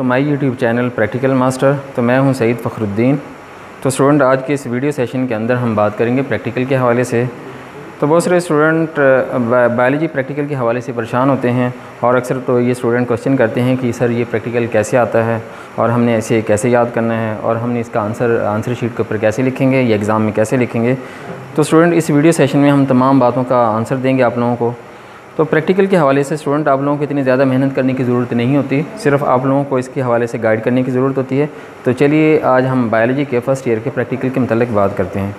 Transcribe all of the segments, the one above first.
To my YouTube channel practical master. तो मैं हूं सईद फ़खरुद्दीन। तो स्टूडेंट, आज के इस वीडियो सेशन के अंदर हम बात करेंगे प्रैक्टिकल के हवाले से। तो बहुत सारे स्टूडेंट बायोलॉजी प्रैक्टिकल के हवाले से परेशान होते हैं और अक्सर तो ये स्टूडेंट क्वेश्चन करते हैं कि सर ये प्रैक्टिकल कैसे आता है और हमने ऐसे कैसे याद करना है और हमने इसका आंसर शीट के ऊपर कैसे लिखेंगे या एग्ज़ाम में कैसे लिखेंगे। तो स्टूडेंट, इस वीडियो सेशन में हम तमाम बातों का आंसर देंगे आप लोगों को। तो प्रैक्टिकल के हवाले से स्टूडेंट आप लोगों को इतनी ज़्यादा मेहनत करने की ज़रूरत नहीं होती, सिर्फ आप लोगों को इसके हवाले से गाइड करने की ज़रूरत होती है। तो चलिए आज हम बायोलॉजी के फ़र्स्ट ईयर के प्रैक्टिकल के मतलब बात करते हैं।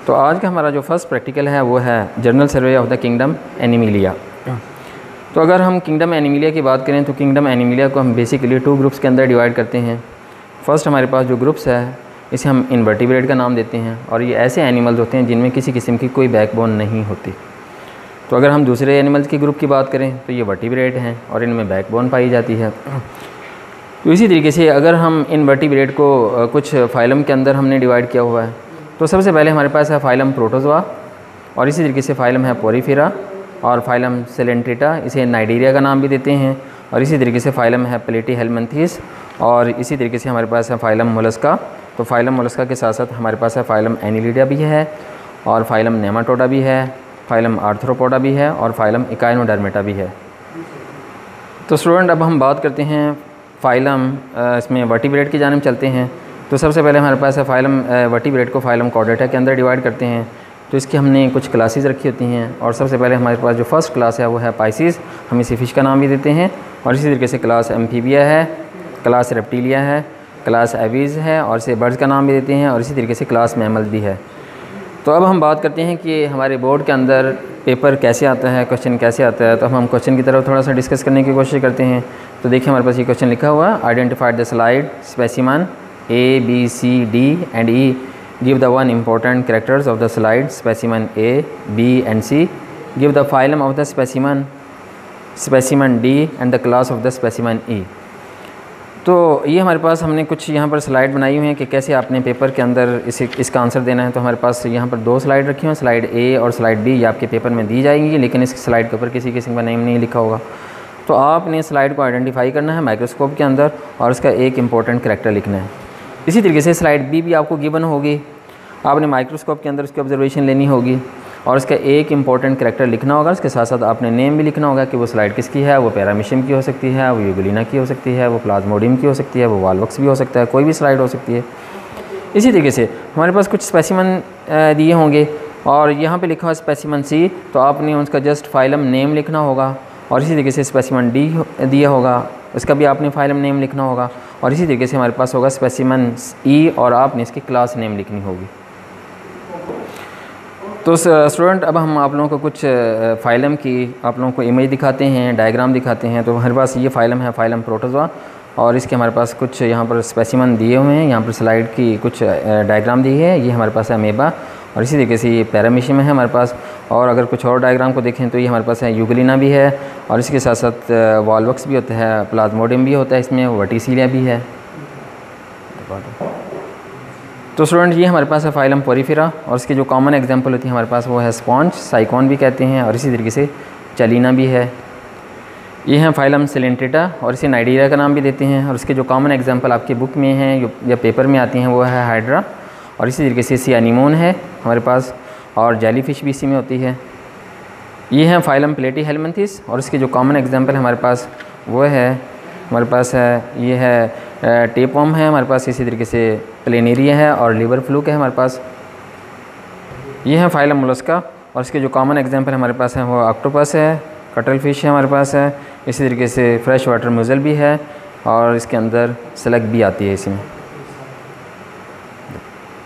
तो आज का हमारा जो फ़र्स्ट प्रैक्टिकल है वो है general survey of the kingdom Animalia. तो अगर हम किंगडम एनिमिलिया की बात करें तो किंगडम एनिमिलिया को हम बेसिकली 2 ग्रुप्स के अंदर डिवाइड करते हैं। फ़र्स्ट हमारे पास जो ग्रुप्स है इसे हम इनवर्टिब्रेट का नाम देते हैं और ये ऐसे एनिमल्स होते हैं जिनमें किसी किस्म की कोई बैकबोन नहीं होती। तो अगर हम दूसरे एनिमल्स के ग्रुप की बात करें तो ये वर्टिब्रेट हैं और इनमें बैकबोन पाई जाती है। तो इसी तरीके से अगर हम इनवर्टिब्रेट को कुछ फाइलम के अंदर हमने डिवाइड किया हुआ है तो सबसे पहले हमारे पास है फाइलम प्रोटोजोआ और इसी तरीके से फाइलम है पोरीफेरा और फाइलम सेलेंट्रेटा, इसे नाइडीरिया का नाम भी देते हैं। और इसी तरीके से फाइलम है प्लेटीहेलमिन्थेस और इसी तरीके से हमारे पास है फाइलम मोलस्का। तो फाइलम मोलस्का के साथ साथ हमारे पास है फाइलम एनिलिडा भी है और फाइलम नेमाटोडा भी है, फाइलम आर्थ्रोपोडा भी है और फाइलम इकाइनोडर्मेटा भी है। तो स्टूडेंट, अब हम बात करते हैं फाइलम इसमें वर्टिब्रेट की जानिब चलते हैं। तो सबसे पहले हमारे पास है फाइलम वर्टिब्रेट को फाइलम कॉर्डेटा के अंदर डिवाइड करते हैं। तो इसकी हमने कुछ क्लासेस रखी होती हैं और सबसे पहले हमारे पास जो फर्स्ट क्लास है वो है पाइसिस, हम इसे फ़िश का नाम भी देते हैं। और इसी तरीके से क्लास एम्फीबिया है, क्लास रेप्टिलिया है, क्लास एवीज़ है और इसे बर्ड्स का नाम भी देते हैं और इसी तरीके से क्लास मैमल भी है। तो अब हम बात करते हैं कि हमारे बोर्ड के अंदर पेपर कैसे आता है, क्वेश्चन कैसे आता है। तो हम क्वेश्चन की तरफ थोड़ा सा डिस्कस करने की कोशिश करते हैं। तो देखिए हमारे पास ये क्वेश्चन लिखा हुआ है, identified the slide specimen A, B, C, D and E. Give the one important characters of the slide specimen A, B and C. Give the phylum of the specimen D and the class of the specimen E. तो ये हमारे पास हमने कुछ यहाँ पर slide बनाई हुई हैं कि कैसे आपने पेपर के अंदर इसका आंसर देना है। तो हमारे पास यहाँ पर 2 स्लाइड रखी हुई हैं, स्लाइड A और स्लाइड B। ये आपके पेपर में दी जाएंगी लेकिन इस स्लाइड के ऊपर किसी किस्म का नेम नहीं लिखा होगा। तो आपने स्लाइड को आइडेंटिफाई करना है माइक्रोस्कोप के अंदर और उसका एक इम्पॉर्टेंट करैक्टर लिखना है। इसी तरीके से स्लाइड B भी आपको गिवन होगी, आपने माइक्रोस्कोप के अंदर उसकी ऑब्जर्वेशन लेनी होगी और उसका एक इम्पॉर्टेंट करैक्टर लिखना होगा। उसके साथ साथ आपने नेम भी लिखना होगा कि वो स्लाइड किसकी है, वो पैरामीशियम की हो सकती है, वो यूगुलिना की हो सकती है, वो प्लाज्मोडियम की हो सकती है, वो वाल्वक्स भी हो सकता है, कोई भी स्लाइड हो सकती है। इसी तरीके से हमारे पास कुछ स्पेसिमन दिए होंगे और यहाँ पे लिखा हुआ स्पेसिमन C, तो आपने उसका जस्ट फाइलम नेम लिखना होगा। और इसी तरीके से स्पेसिमन D दिया होगा, उसका भी आपने फाइलम नेम लिखना होगा। और इसी तरीके से हमारे पास होगा स्पेसिमन E और आपने इसकी क्लास नेम लिखनी होगी। तो स्टूडेंट, अब हम आप लोगों को कुछ फाइलम की आप लोगों को इमेज दिखाते हैं, डायग्राम दिखाते हैं। तो हमारे पास ये फाइलम है फाइलम प्रोटोजोआ और इसके हमारे पास कुछ यहाँ पर स्पेसिमन दिए हुए हैं। यहाँ पर स्लाइड की कुछ डायग्राम दी है। ये हमारे पास है अमेबा और इसी तरीके से ये पैरामीशियम है हमारे पास। और अगर कुछ और डायग्राम को देखें तो ये हमारे पास है यूगुलिना भी है और इसके साथ साथ वाल्वक्स भी होता है, प्लाज्मोडियम भी होता है, इसमें वर्टिसिलिया भी है। तो स्टूडेंट, ये हमारे पास है फाइलम पोरीफेरा और इसकी जो कॉमन एग्जांपल होती है हमारे पास वो है स्पॉन्ज, साइकॉन भी कहते हैं और इसी तरीके से चलीना भी है। ये है फाइलम सेलेंट्रेटा और इसे नाइडीरिया का नाम भी देते हैं और इसके जो कॉमन एग्जांपल आपकी बुक में हैं या पेपर में आती हैं वो है हाइड्रा और इसी तरीके से एनीमोन है हमारे पास और जेलीफिश भी इसी में होती है। ये है फाइलम प्लेटीहेलमिन्थेस और इसके जो कॉमन एग्जांपल हमारे पास वो है हमारे पास है ये है टेपवर्म है हमारे पास, इसी तरीके से प्लेनेरिया है और लिवर फ्लूक है हमारे पास। ये है फाइलम मोलस्का और इसके जो कॉमन एग्जांपल हमारे पास हैं वो ऑक्टोपस है, कटल फिश है हमारे पास है, इसी तरीके से फ्रेश वाटर म्यूजल भी है और इसके अंदर स्लग भी आती है इसमें।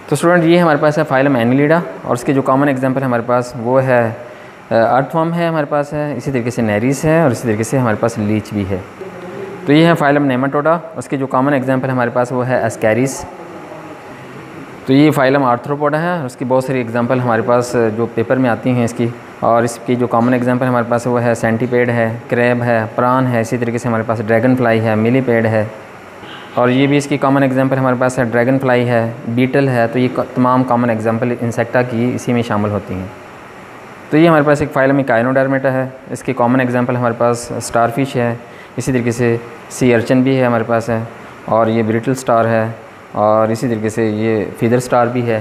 तो स्टूडेंट, ये हमारे पास है फाइलम एनिलिडा और इसके जो कॉमन एग्जांपल हमारे पास वो है अर्थवर्म है हमारे पास है, इसी तरीके से नेरिस है और इसी तरीके से हमारे पास लीच भी है। तो ये है फाइलम नेमाटोडा, उसके जो कॉमन एग्जांपल हमारे पास वो है एस्कैरिस। तो ये फाइलम आर्थ्रोपोडा है और उसकी बहुत सारी एग्जांपल हमारे पास जो पेपर में आती हैं इसकी। और इसकी जो कॉमन एग्जांपल हमारे पास वो है सेंटीपेड है, क्रैब है, प्रान है, इसी तरीके से हमारे पास ड्रैगन फ्लाई है, मिलीपेड है और ये भी इसकी कॉमन एग्जांपल हमारे पास है, ड्रैगन फ्लाई है, बीटल है। तो ये तमाम कॉमन एग्जांपल इंसेक्टा की इसी में शामिल होती हैं। तो ये हमारे पास एक फाइलम इकाइनोडर्मेटा है, इसकी कॉमन एग्जांपल हमारे पास स्टारफिश है, इसी तरीके से सी अर्चन भी है हमारे पास है, और ये ब्रिटल स्टार है, और इसी तरीके से ये फीदर स्टार भी है।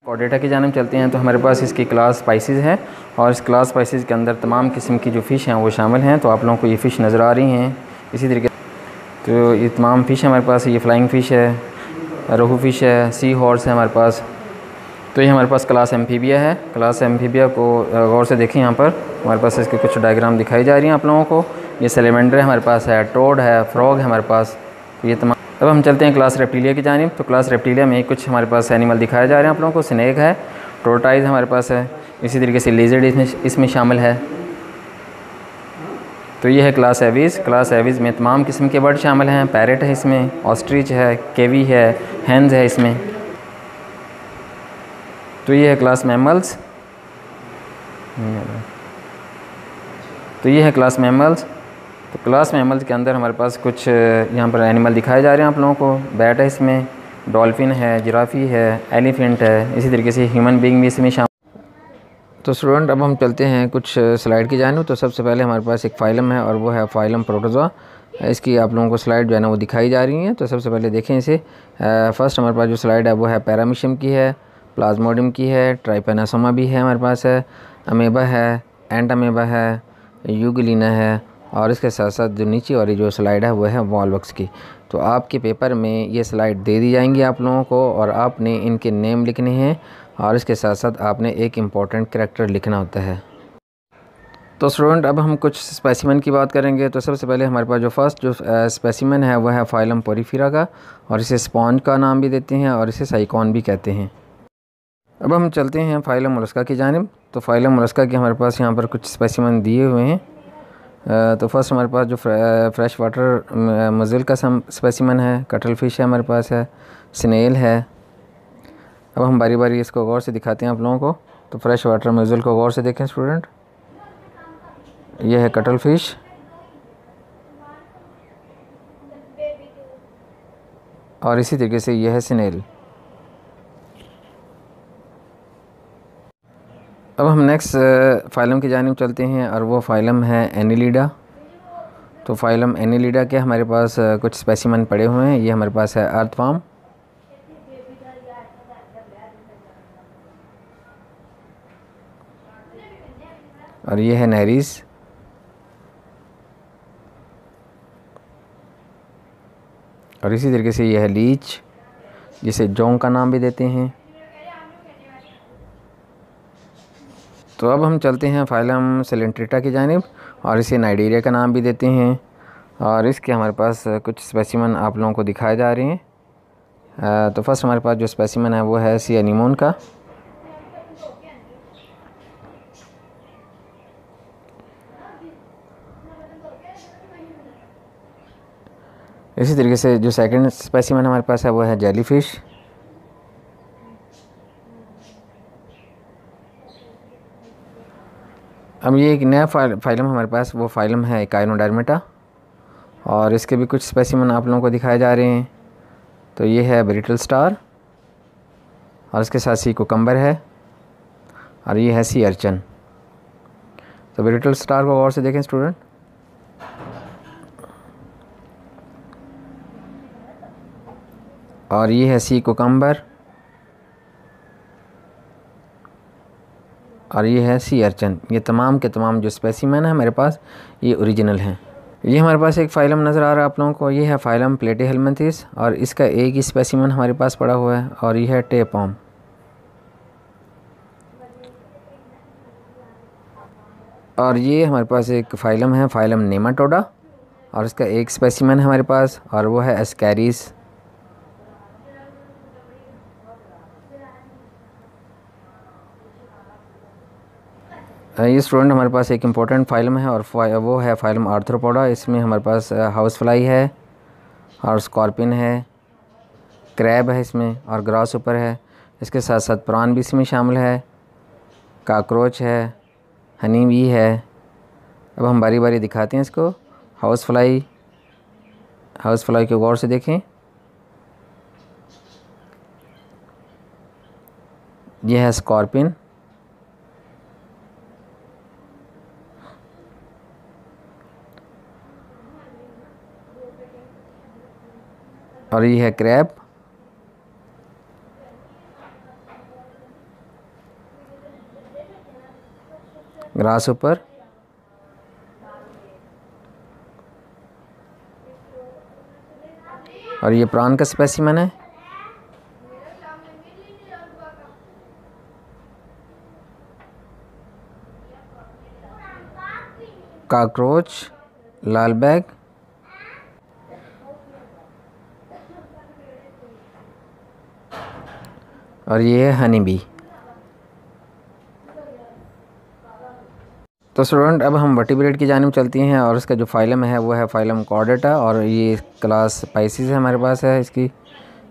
कॉर्डेटा की जानिब चलते हैं तो हमारे पास इसकी क्लास स्पाइसेस है, और इस क्लास स्पाइसेस के अंदर तमाम किस्म की जो फ़िश हैं वो शामिल हैं। तो आप लोगों को ये फ़िश नज़र आ रही हैं। इसी तरीके तो ये तमाम फ़िश हमारे पास, ये फ्लाइंग फ़िश है, रोहू फ़िश है, सी हॉर्स है हमारे पास। तो ये हमारे पास क्लास एम्फीबिया है। क्लास एम्फीबिया को गौर से देखें, यहाँ पर हमारे पास इसके कुछ डायग्राम दिखाई जा रही हैं आप लोगों को। ये सैलेमेंडर हमारे पास है, टोड है, फ्रॉग है हमारे पास। तो ये तमाम। अब हम चलते हैं क्लास रेप्टिलिया की जानिब। तो क्लास रेप्टिलिया में कुछ हमारे पास एनिमल दिखाए जा रहे हैं आप लोगों को। स्नेक है, टोर्टाइज हमारे पास है, इसी तरीके से लिजर्ड इसमें शामिल है। तो ये है क्लास एवीज़। क्लास एवीज़ में तमाम किस्म के बर्ड शामिल हैं। पैरेट है इसमें, ऑस्ट्रिच है, केवी है, हैंस है इसमें। तो ये है क्लास मैमल्स। तो ये है क्लास मैमल्स। तो क्लास मैमल्स के अंदर हमारे पास कुछ यहाँ पर एनिमल दिखाए जा रहे हैं आप लोगों को। बैट है इसमें, डॉल्फिन है, जिराफी है, एलिफेंट है, इसी तरीके से ह्यूमन बीइंग भी इसमें शामिल। तो स्टूडेंट अब हम चलते हैं कुछ स्लाइड की जानिब। तो सबसे पहले हमारे पास एक फ़ाइलम है, और वो है फ़ाइलम प्रोटोज़ोआ। इसकी आप लोगों को स्लाइड जो है ना वो दिखाई जा रही है। तो सबसे पहले देखें इसे। फ़र्स्ट हमारे पास जो स्लाइड है वो है पैरामीशियम की है, प्लाज्मोडियम की है, ट्राइपेनासोमा भी है हमारे पास है, अमेबा है, एंट अमेबा है, यूगलिना है, और इसके साथ साथ जो नीचे वाली जो स्लाइड है वो है वॉलवक्स की। तो आपके पेपर में ये स्लाइड दे दी जाएंगी आप लोगों को, और आपने इनके नेम लिखने हैं, और इसके साथ साथ आपने एक इम्पॉर्टेंट करैक्टर लिखना होता है। तो स्टूडेंट अब हम कुछ स्पेसिमेन की बात करेंगे। तो सबसे पहले हमारे पास जो फर्स्ट जो स्पेसिमेन है वह है फाइलम पोरीफेरा का, और इसे स्पॉन्ज का नाम भी देते हैं, और इसे साइकॉन भी कहते हैं। अब हम चलते हैं फाइलम मोलस्का की जानिब। तो फाइलम मोलस्का के हमारे पास यहाँ पर कुछ स्पेसिमेन दिए हुए हैं। तो फर्स्ट हमारे पास जो फ्रेश वाटर मज़िल का स्पेसिमेन है, कटल फिश है हमारे पास है, स्नेल है। अब हम बारी बारी इसको गौर से दिखाते हैं आप लोगों को। तो फ्रेश वाटर मज़िल को गौर से देखें स्टूडेंट। यह है कटल फिश, और इसी तरीके से यह है स्नेल। अब हम नेक्स्ट फाइलम की जानिब चलते हैं, और वो फाइलम है एनिलिडा। तो फाइलम एनिलिडा के हमारे पास कुछ स्पेसिमेन पड़े हुए हैं। ये हमारे पास है अर्थवर्म, और ये है नेरीज, और इसी तरीके से यह है लीच, जिसे जोंग का नाम भी देते हैं। तो अब हम चलते हैं फाइलम सेलेंट्रेटा की जानिब, और इसे नाइडेरिया का नाम भी देते हैं, और इसके हमारे पास कुछ स्पेसिमेन आप लोगों को दिखाए जा रहे हैं। तो फर्स्ट हमारे पास जो स्पेसिमेन है वो है सी एनीमोन का। इसी तरीके से जो सेकंड स्पेसिमेन हमारे पास है वो है जेलीफिश। अब ये एक नया फाइलम हमारे पास, वो फाइलम है काइनोडर्मेटा, और इसके भी कुछ स्पेसिमेन आप लोगों को दिखाए जा रहे हैं। तो ये है ब्रिटल स्टार, और इसके साथ सी कुकम्बर है, और ये है सी अर्चन। तो ब्रिटल स्टार को गौर से देखें स्टूडेंट। और ये है सी कुकम्बर, और ये है सी अर्चन। ये तमाम के तमाम जो स्पेसिमेन है हमारे पास ये ओरिजिनल हैं। ये हमारे पास एक फ़ाइलम नज़र आ रहा है आप लोगों को। ये है फ़ाइलम प्लेटीहेल्मिंथेस, और इसका एक ही स्पेसिमेन हमारे पास पड़ा हुआ है, और ये है टेपॉम। और ये हमारे पास एक फ़ाइलम है, फ़ाइलम नेमाटोडा, और इसका एक स्पेसिमेन है हमारे पास, और वो है एस्कैरिस। ये स्टूडेंट हमारे पास एक इम्पॉर्टेंट फ़ाइलम है, और वो है फ़ाइलम आर्थ्रोपोडा। इसमें हमारे पास हाउस फ्लाई है, और स्कॉर्पिन है, क्रैब है इसमें, और ग्रास ऊपर है। इसके साथ साथ प्रान भी इसमें शामिल है, काकरोच है, हनी भी है। अब हम बारी बारी दिखाते हैं इसको। हाउस फ्लाई को गौर से देखें। यह है स्कॉर्पिन, और ये है क्रैब। ग्रास ऊपर। और ये प्राण का स्पेसिमन है। कॉकरोच, लाल बैग। और ये है हनी बी। तो स्टूडेंट अब हम वर्टिब्रेट की जानिब चलती हैं और इसका जो फाइलम है वो है फाइलम कॉर्डेटा और ये क्लास स्पाइसिस है हमारे पास है इसकी।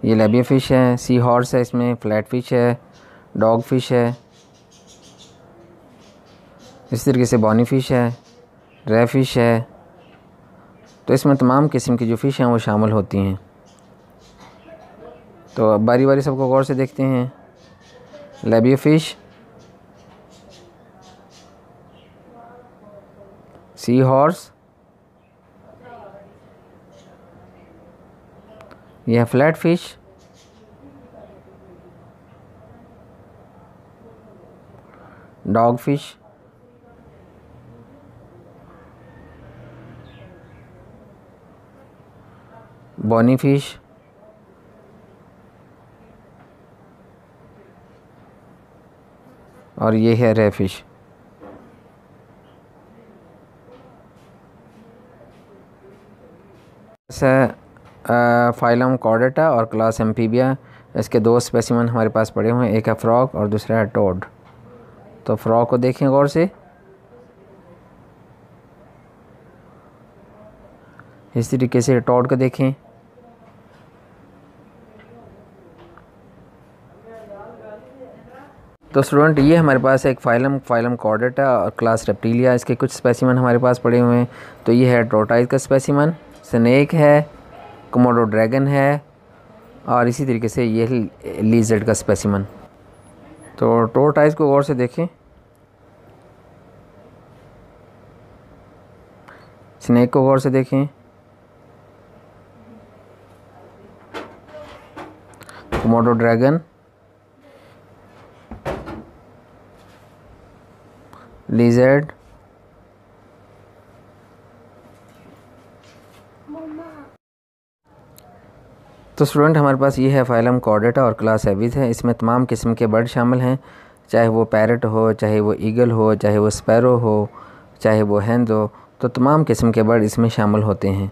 ये लेबिया फ़िश है, सी हॉर्स है, इसमें फ्लैट फ़िश है, डॉग फ़िश है, इस तरीके से बॉनी फ़िश है, रे फ़िश है। तो इसमें तमाम किस्म की जो फ़िश हैं वो शामिल होती हैं। तो अब बारी बारी सबको गौर से देखते हैं। लेबिया फ़िश, सी हॉर्स, यह flat fish, dog fish, bony fish, और ये है रे फ़िश। फाइलम कॉर्डेटा और क्लास एम्फीबिया, इसके दो स्पेसिमन हमारे पास पड़े हुए हैं, एक है फ्रॉग और दूसरा है टोड। तो फ्रॉग को देखें गौर से, इस तरीके से टोड को देखें। तो स्टूडेंट ये हमारे पास एक फाइलम कॉर्डेटा और क्लास रेप्टिलिया, इसके कुछ स्पेसिमन हमारे पास पड़े हुए हैं। तो ये है टोर्टोइस का स्पेसिमन, स्नेक है, कोमोडो ड्रैगन है, और इसी तरीके से ये लिज़र्ड का स्पेसिमन। तो टोर्टोइस को गौर से देखें, स्नेक को गौर से देखें, कोमोडो ड्रैगन, लिज़र्ड, तो स्टूडेंट हमारे पास ये है फाइलम कॉर्डेटा और क्लास एविस है। इसमें तमाम किस्म के बर्ड शामिल हैं, चाहे वो पैरट हो, चाहे वो ईगल हो, चाहे वो स्पैरो हो, चाहे वो हैंड हो। तो तमाम किस्म के बर्ड इसमें शामिल होते हैं।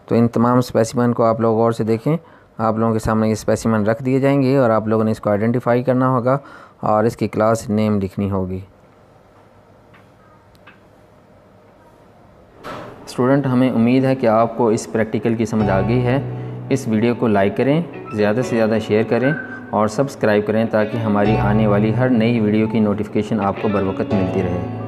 तो इन तमाम स्पेसिमन को आप लोग गौर से देखें। आप लोगों के सामने ये स्पेसिमन रख दिए जाएंगे और आप लोगों ने इसको आइडेंटिफाई करना होगा और इसकी क्लास नेम लिखनी होगी। स्टूडेंट हमें उम्मीद है कि आपको इस प्रैक्टिकल की समझ आ गई है। इस वीडियो को लाइक करें, ज़्यादा से ज़्यादा शेयर करें और सब्सक्राइब करें ताकि हमारी आने वाली हर नई वीडियो की नोटिफिकेशन आपको बर वक्त मिलती रहे।